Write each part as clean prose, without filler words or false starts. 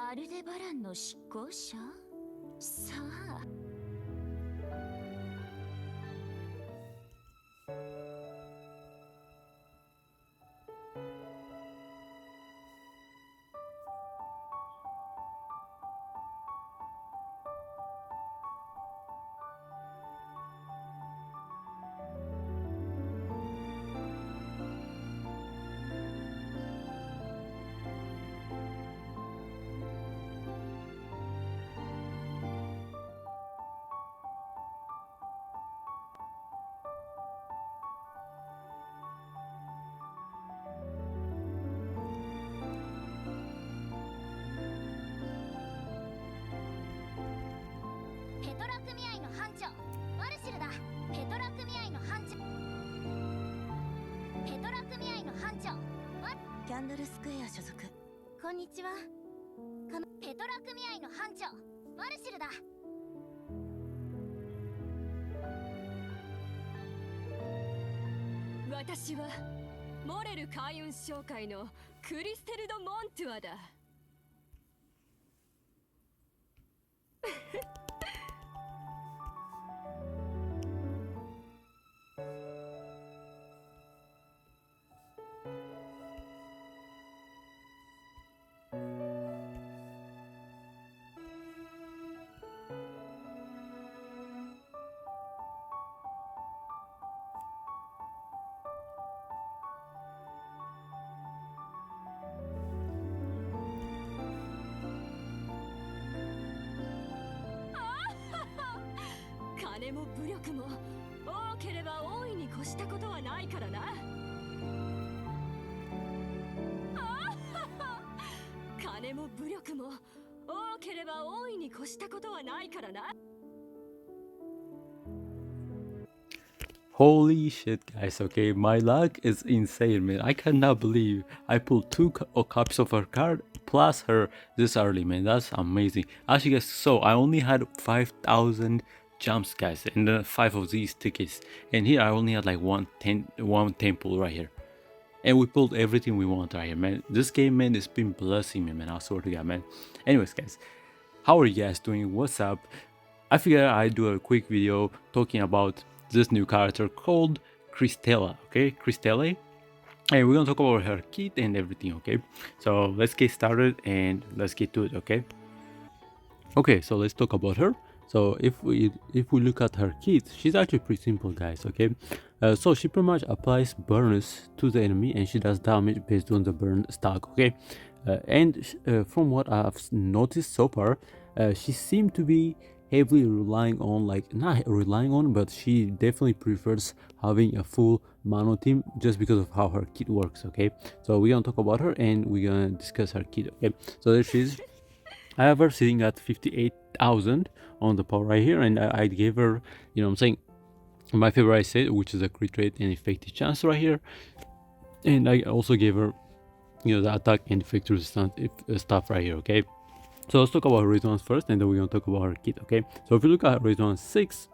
アルデバランの執行者？さあ。ペトラ組合の班長マルシルだ。ペトラ組合の班長ペトラ組合の班長キャンドルスクエア所属。こんにちは。ペトラ組合の班長マルシルだ。私はモレル海運商会のクリステル・ド・モントゥアだ。金も武力も多ければ大いに越したことはないからな。金も武力も多ければ大いに越したことはないからな。Holy shit, guys, okay? My luck is insane, man. I cannot believe I pulled two copies of her card plus her this early, man. That's amazing. Actually, guys, so I only had 5,000 jumps, guys, and then 5 of these tickets. And here I only had like one temple right here. And we pulled everything we want right here, man. This game, man, has been blessing me, man. I swear to God, man. Anyways, guys, how are you guys doing? What's up? I figured I'd do a quick video talking about this new character called Cristelle, okay? Cristelle. And we're gonna talk about her kit and everything, okay? So let's get started and let's get to it, okay? Okay, so let's talk about her. So if we look at her kit, she's actually pretty simple, guys, okay? So she pretty much applies burners to the enemy and she does damage based on the burn stack, okay? From what I've noticed so far, she seemed to be heavily relying on, like, not relying on, but she definitely prefers having a full mono team just because of how her kit works, okay? So we're gonna talk about her and we're gonna discuss her kit, okay? So there she is. I have her sitting at 58,000 on the power right here, and I gave her, you know what I'm saying, my favorite set, which is a crit rate and effective chance right here. And I also gave her, you know, the attack and effective stuff right here, okay? So let's talk about her resonance first, and then we're gonna talk about her kit, okay? So if you look at resonance 6,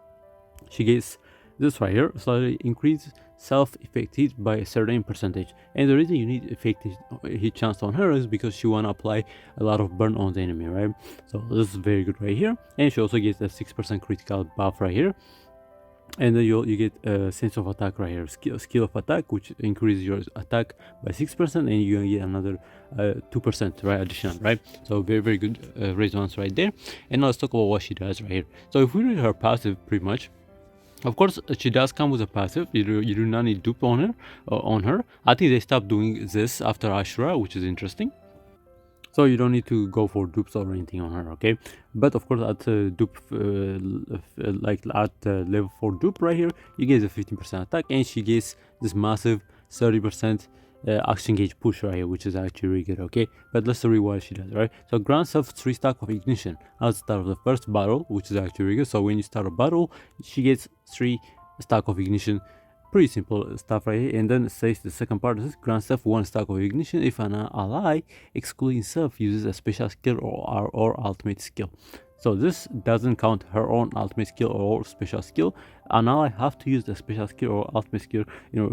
she gets this right here, slightly increase self-effect hit by a certain percentage. And the reason you need effective hit chance on her is because she wanna apply a lot of burn on the enemy, right? So this is very good right here. And she also gets a 6% critical buff right here. And then you get a sense of attack right here, skill of attack, which increases your attack by 6%, and you're gonna get another 2%, right, additional, right? So very good resonance right there. And now let's talk about what she does right here. So if we read her passive, pretty much, of course, she does come with a passive. You do not need dupe on her. I think they stopped doing this after Ashura, which is interesting. So you don't need to go for dupes or anything on her, okay? But of course, at dupe, level 4 dupe right here, you get a 15% attack, and she gets this massive 30% action gauge push right here, which is actually really good, okay? But let's read what she does, right? So grants herself 3 stack of ignition at the start of the first battle, which is actually really good. So when you start a battle, she gets 3 stack of ignition. Pretty simple stuff right here. And then it says the second part is grants self 1 stack of ignition if an ally excluding self uses a special skill or ultimate skill. So this doesn't count her own ultimate skill or special skill, and now I have to use the special skill or ultimate skill,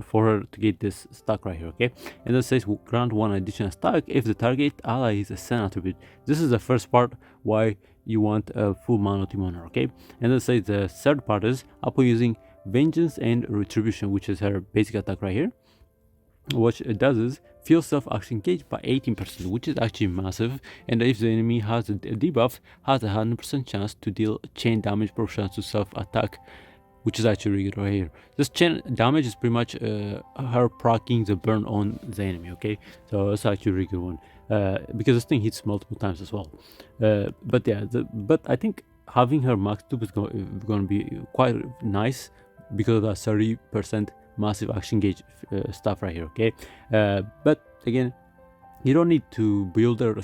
for her to get this stack right here, okay? And it says grant 1 additional stack if the target ally is a Sen attribute. This is the first part why you want a full mono team on her, okay? And then says the third part is upon using Vengeance and Retribution, which is her basic attack right here. What it does is feel self-action gauge by 18%, which is actually massive, and if the enemy has a debuff, has a 100% chance to deal chain damage proportional to self-attack, which is actually really good right here. This chain damage is pretty much her proccing the burn on the enemy, okay? So it's actually a really good one, because this thing hits multiple times as well. But yeah, but I think having her max dupe is going to be quite nice because of that 30% massive action gauge stuff right here, okay? But again, you don't need to build her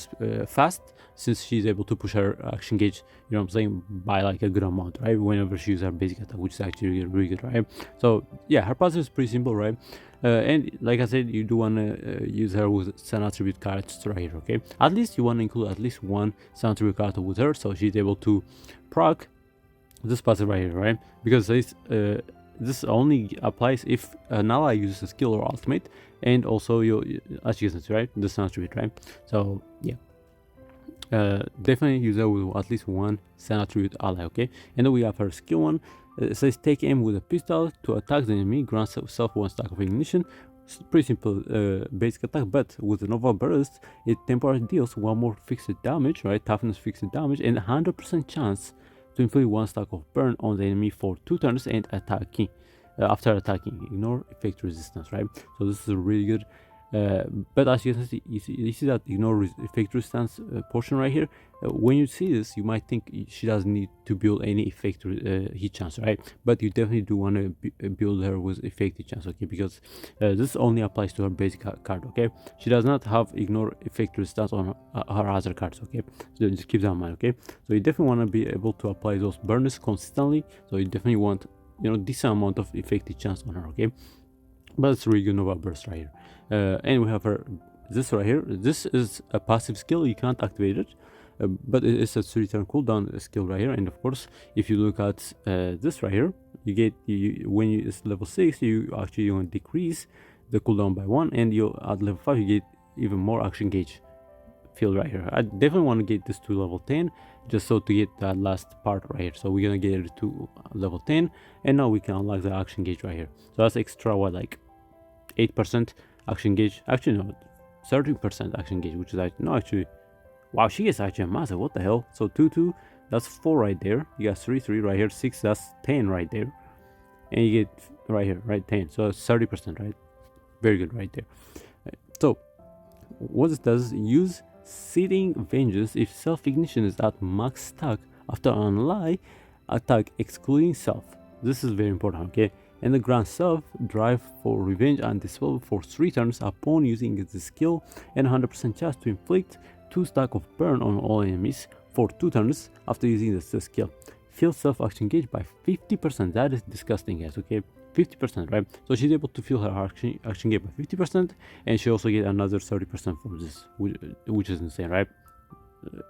fast, since she's able to push her action gauge, what I'm saying, by like a good amount, right? Whenever she uses her basic attack, which is actually really good, right? So yeah, her passive is pretty simple, right? And like I said, you do want to use her with Sun attribute cards right here, okay? At least you want to include at least one Sun attribute card with her, so she's able to proc this passive right here, right? Because this only applies if an ally uses a skill or ultimate, and also as you can see, right, the Sun attribute, right? So yeah, definitely use her with at least one Sun attribute ally, okay? And then we have her skill 1. It says take aim with a pistol to attack the enemy, grant self 1 stack of ignition. It's pretty simple basic attack, but with the Nova Burst, it temporarily deals 1 more fixed damage, right? Toughness fixed damage, and 100% chance to inflict 1 stack of burn on the enemy for 2 turns and attacking. After attacking, ignore effect resistance, right? So this is really good. But as you can see, you see that ignore effect resistance portion right here. When you see this, you might think she doesn't need to build any effect hit chance, right? But you definitely do want to build her with effect hit chance, okay? Because this only applies to her basic card, okay? She does not have ignore effect resistance on her other cards, okay? So just keep that in mind, okay? So you definitely want to be able to apply those burners consistently. So you definitely want, decent amount of effect hit chance on her, okay? But it's really good Nova Burst right here. And we have this right here. This is a passive skill, you can't activate it, but it is a 3-turn cooldown skill right here. And of course, if you look at this right here, you get when it's level 6, you actually want to decrease the cooldown by 1, and you at level 5 you get even more action gauge field right here. I definitely want to get this to level 10, just so to get that last part right here. So we're gonna get it to level 10, and now we can unlock the action gauge right here. So that's extra, what, like 8% action gauge, actually no, 30% action gauge, which is like, no, actually, wow, she gets actually a massive, what the hell? So 2 that's 4 right there, you got 3 right here, 6, that's 10 right there, and you get right here, right, 10, so it's 30%, right? Very good right there. So what this does, use Seething Vengeance if self-ignition is at max stack after an ally attack excluding self. This is very important, okay? And the grant self drive for revenge and dispel for 3 turns upon using the skill, and 100% chance to inflict 2 stack of burn on all enemies for 2 turns after using the skill. Feel self action gauge by 50%. That is disgusting, guys, okay? 50%, right? So she's able to feel her action gauge by 50%, and she also get another 30% from this, which is insane, right?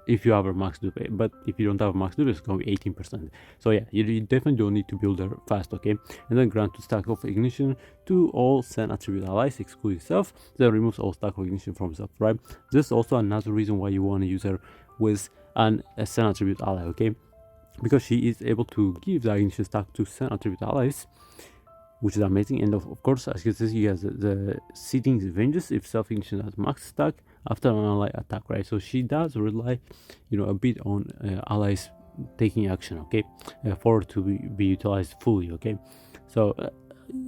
If you have a max dupe, but if you don't have a max dupe, it's going to be 18%. So yeah, you definitely don't need to build her fast, okay? And then grant 2 stack of ignition to all Sen attribute allies excluding self, then removes all stack of ignition from self, right? This is also another reason why you want to use her with a Sen attribute ally, okay? Because she is able to give the ignition stack to Sen attribute allies, which is amazing. And of course, as you can see, you have the Seething Vengeance if self-ignition has max stack after an ally attack, right? So she does rely, a bit on allies taking action, okay, for it to be utilized fully, okay? So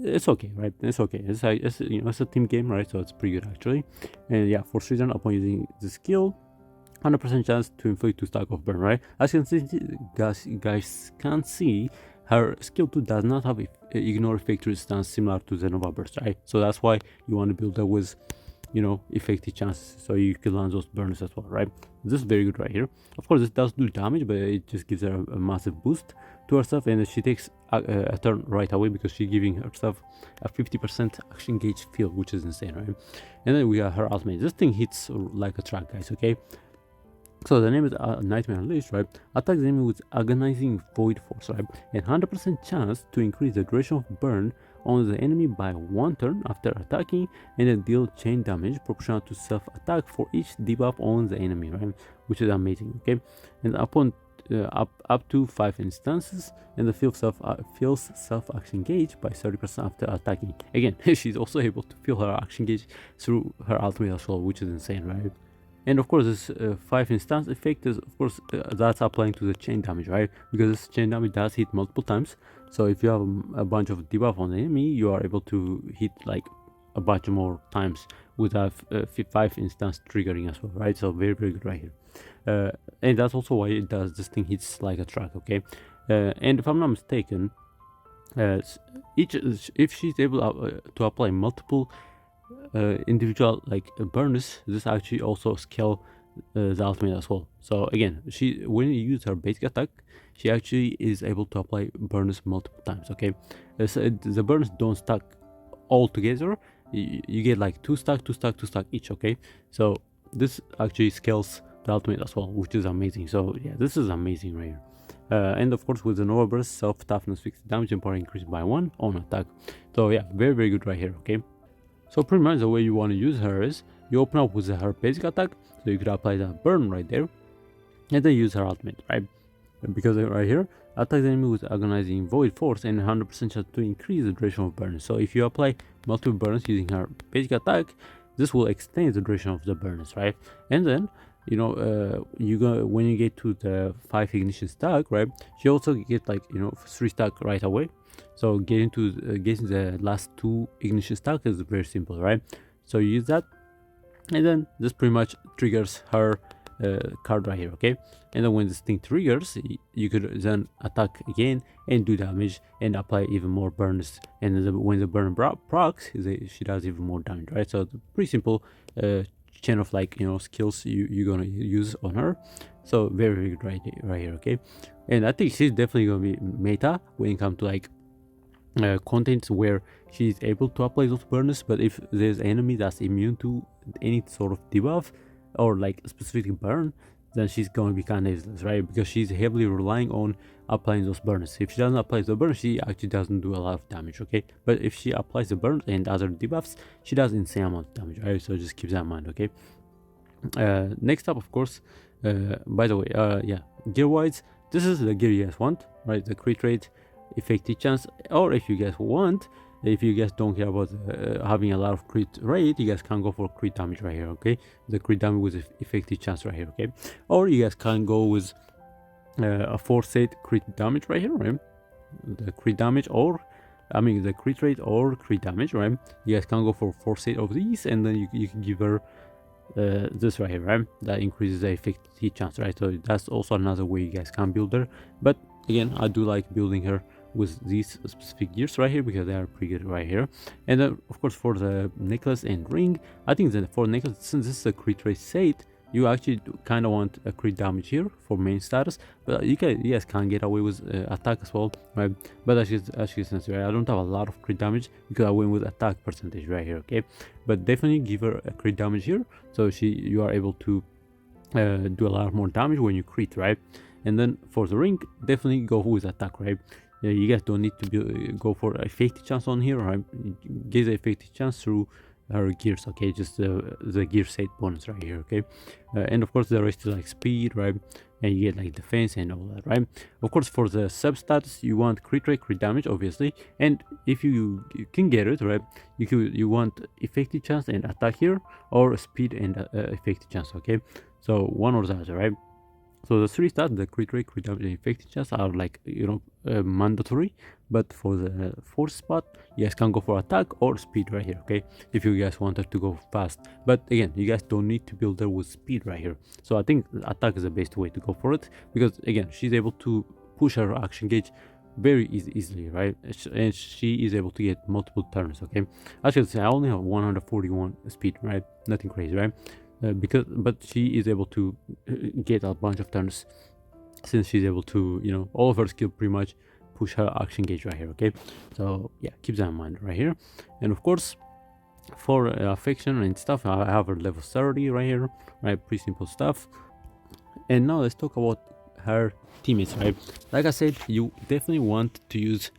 it's okay, right? It's okay. It's it's a team game, right? So it's pretty good actually. And yeah, for 3 turns upon using the skill, 100% chance to inflict 2 stack of burn, right? As you can see, guys can see, her skill 2 does not have ignore effect resistance similar to the Nova Burst, right? So that's why you want to build that with, effective chances, so you can land those burns as well, right? This is very good right here. Of course, this does do damage, but it just gives her a massive boost to herself, and she takes a turn right away because she's giving herself a 50% action gauge field, which is insane, right? And then we have her ultimate. This thing hits like a truck, guys, okay? So the name is Nightmare Unleashed, right? Attack the enemy with agonizing void force, right? And 100% chance to increase the duration of burn on the enemy by 1 turn after attacking, and then deal chain damage proportional to self-attack for each debuff on the enemy, right? Which is amazing, okay? And upon up to 5 instances, and the field fills self-action gauge by 30% after attacking. Again, she's also able to fill her action gauge through her ultimate as well, which is insane, right? And of course, this 5 instance effect is, of course, that's applying to the chain damage, right? Because this chain damage does hit multiple times. So if you have a bunch of debuff on the enemy, you are able to hit like a bunch more times without 5 instance triggering as well, right? So very, very good right here. And that's also why it does, this thing hits like a truck, okay? And if I'm not mistaken, if she's able to apply multiple individual like burners, this actually also scale the ultimate as well. So again, when you use her basic attack, she actually is able to apply burners multiple times, okay? So the burners don't stack all together. You get like 2 stack, 2 stack, 2 stack each, okay? So this actually scales the ultimate as well, which is amazing. So yeah, this is amazing right here. And of course, with the Nova Burst, self toughness 50 damage and power increased by 1 on attack. So yeah, very, very good right here, okay? So pretty much the way you want to use her is you open up with her basic attack, so you could apply that burn right there, and then use her ultimate, right? Because right here, attack the enemy with agonizing void force and 100% chance to increase the duration of burn. So if you apply multiple burns using her basic attack, this will extend the duration of the burns, right? And then when you get to the 5 ignition stack, right, you also get like 3 stack right away. So getting the last 2 ignition stack is very simple, right? So you use that, and then this pretty much triggers her card right here, okay? And then when this thing triggers, you could then attack again and do damage and apply even more burns. And then when the burn procs, she does even more damage, right? So it's pretty simple chain of skills you're gonna use on her. So very, very good right here, okay? And I think she's definitely gonna be meta when it comes to like contents where she's able to apply those burners. But if there's an enemy that's immune to any sort of debuff or like specific burn, then she's going to be kind of useless, right? Because she's heavily relying on applying those burners. If she doesn't apply the burn, she actually doesn't do a lot of damage, okay? But if she applies the burns and other debuffs, she does insane amount of damage, right? So just keep that in mind, okay? Next up, of course, by the way, yeah, gear wise, this is the gear you guys want, right? The crit rate, effective chance, or if you guys don't care about having a lot of crit rate, you guys can go for crit damage right here, okay? The crit damage with effective chance right here, okay? Or you guys can go with a 4-set crit damage right here, right? The crit damage the crit rate or crit damage, right? You guys can go for 4-set of these, and then you can give her this right here, right? That increases the effective chance, right? So that's also another way you guys can build her. But again, I do like building her with these specific gears right here because they are pretty good right here. And then of course for the necklace and ring, I think that for necklace, since this is a crit rate set, you actually kind of want a crit damage here for main status, but you guys can get away with attack as well, right? But as you can see, right, I don't have a lot of crit damage because I went with attack percentage right here, okay? But definitely give her a crit damage here, so you are able to do a lot more damage when you crit, right? And then for the ring, definitely go with attack, right? You guys don't need to go for effective chance on here, right? Get the effective chance through her gears, okay? Just the gear set bonus right here, okay? And of course the rest is like speed, right? And you get like defense and all that, right? Of course for the sub status, you want crit rate, crit damage, obviously. And if you can get it, right, you want effective chance and attack here, or speed and effective chance, okay? So one or the other, right? So the 3 stats, the crit rate, crit damage, and effective chance are like mandatory. But for the 4th spot, you guys can go for attack or speed right here, okay? If you guys wanted to go fast. But again, you guys don't need to build her with speed right here. So I think attack is the best way to go for it, because again, she's able to push her action gauge very easily, right? And she is able to get multiple turns, okay? I should say I only have 141 speed, right? Nothing crazy, right? But she is able to get a bunch of turns, since she's able to, all of her skill pretty much push her action gauge right here, okay? So yeah, keep that in mind right here. And of course, for affection and stuff, I have her level 30 right here, right? Pretty simple stuff. And now let's talk about her teammates, right? Like I said, you definitely want to use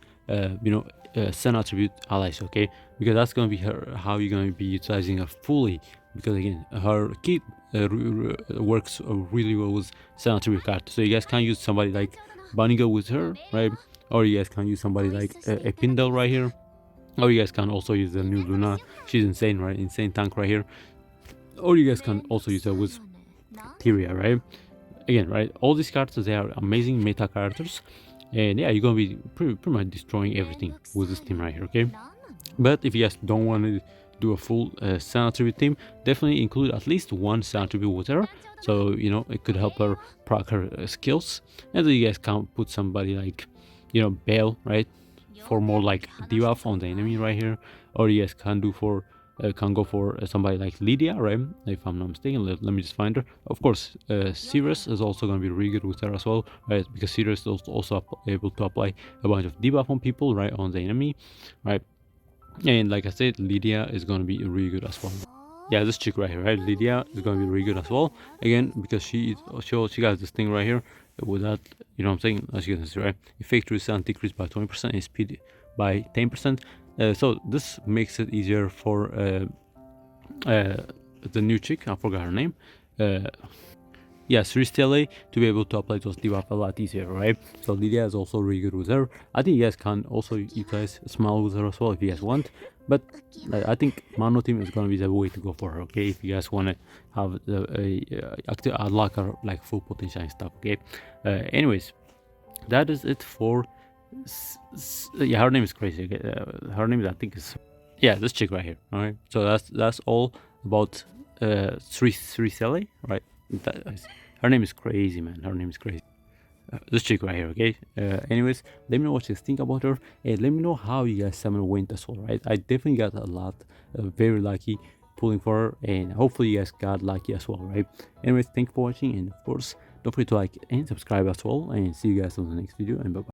Sun attribute allies, okay? Because that's gonna be how you're gonna be utilizing her fully. Because again, her kit works really well with Sun attribute card. So you guys can use somebody like Bunigo with her, right? Or you guys can use somebody like a Pindle right here. Or you guys can also use the new Luna. She's insane, right? Insane tank right here. Or you guys can also use her with Tyria, right? Again, right? All these characters, they are amazing meta characters. And yeah, you're gonna be pretty much destroying everything with this team right here, okay? But if you guys don't want to do a full Sun attribute team, definitely include at least one Sun attribute with her. So, you know, it could help her proc her skills. And then you guys can put somebody like, you know, Bale, right? For more like debuff on the enemy right here. Or you guys can do for can go for somebody like Lydia, right? If I'm not mistaken, let me just find her. Of course, Sirius is also going to be really good with her as well, right? Because Sirius is also able to apply a bunch of debuff on people, right, on the enemy, right? And like I said, Lydia is going to be really good as well. Yeah, this chick right here, right? Lydia is going to be really good as well. Again, because she got this thing right here with that, you know what I'm saying? As you can see, right? Effect resistance decreased by 20% and speed by 10%. So this makes it easier for the new chick. I forgot her name. Yes, Cristelle, to be able to apply those debuff a lot easier, right? So Lydia is also really good with her. I think you guys can also utilize Smile with her as well if you guys want. But I think Mono team is gonna be the way to go for her, okay? If you guys wanna have active unlock her like full potential and stuff, okay? Anyways, that is it for. Yeah, her name is crazy. Okay? Her name, I think, is this chick right here. All right, so that's all about Cristelle, right? Her name is crazy, man. Her name is crazy. This chick right here, okay? Anyways, let me know what you think about her, and let me know how you guys summon went as well, right? I definitely got a lot, very lucky pulling for her, and hopefully you guys got lucky as well, right? Anyways, thank you for watching, and of course, don't forget to like and subscribe as well, and see you guys on the next video, and bye bye.